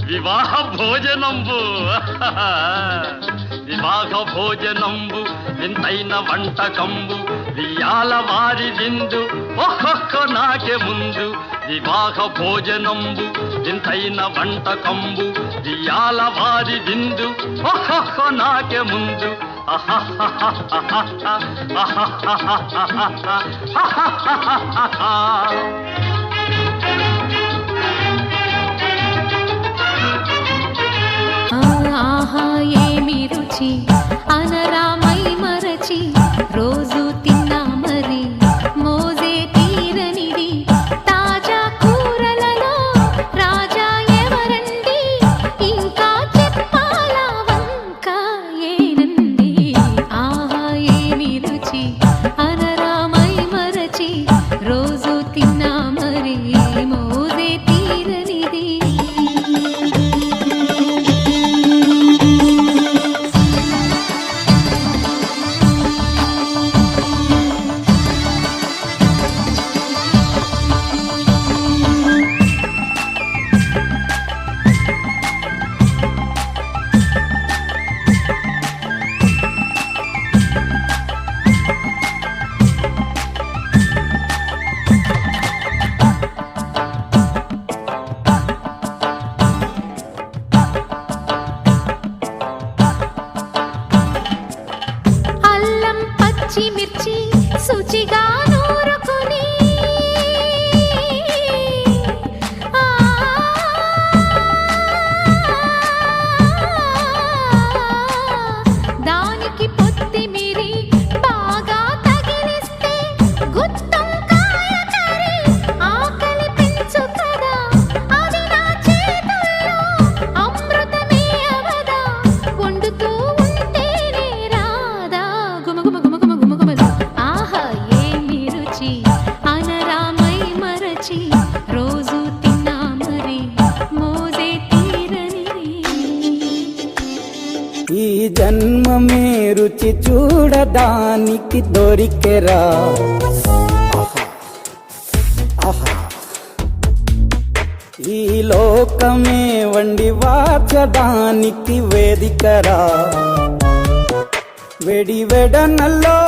వివాహ భోజనంబు వివాహ భోజనంబు వింతైన వంటకంబు వియాల వారి విందు ఒక్కొక్క నాకే ముందు వివాహ భోజనంబు వింతైన వంటకంబు వియాల వారి విందు ఒక్కొక్క నాకే ముందు ఆహా ఏమి రుచి అనరామై మరచి రోజు తిన్నా మరి మోజే తీరనిది తాజా కూరలలో రాజా ఎవరండి ఇంకా చెప్పాలా వంక ఏనండి ఆహా ఏమి రుచి అనరామై మరచి రోజు తిన్నా మరి మోజే తీరనిది మిర్చి శుచిగా నూరుకుని దానికి పొత్తిమిరి బాగా తగిలిస్తే గుత్తొంకాయ కర్రీ ఆకలి పెంచు కదా అది నా చేతుల్లో అమృతమే అవదా వండుతూ ఉంటేనే రాదా గుమగుమ ఆహా ఏమి రుచి అనరామై మరచి రోజు తిన్నా మరి మోజే తీరనిది ఈ జన్మమే రుచి చూడడానికి దొరికెరా ఈ లోకమే వండి వాచడానికి వేదికరా వెడి వెడనల్లో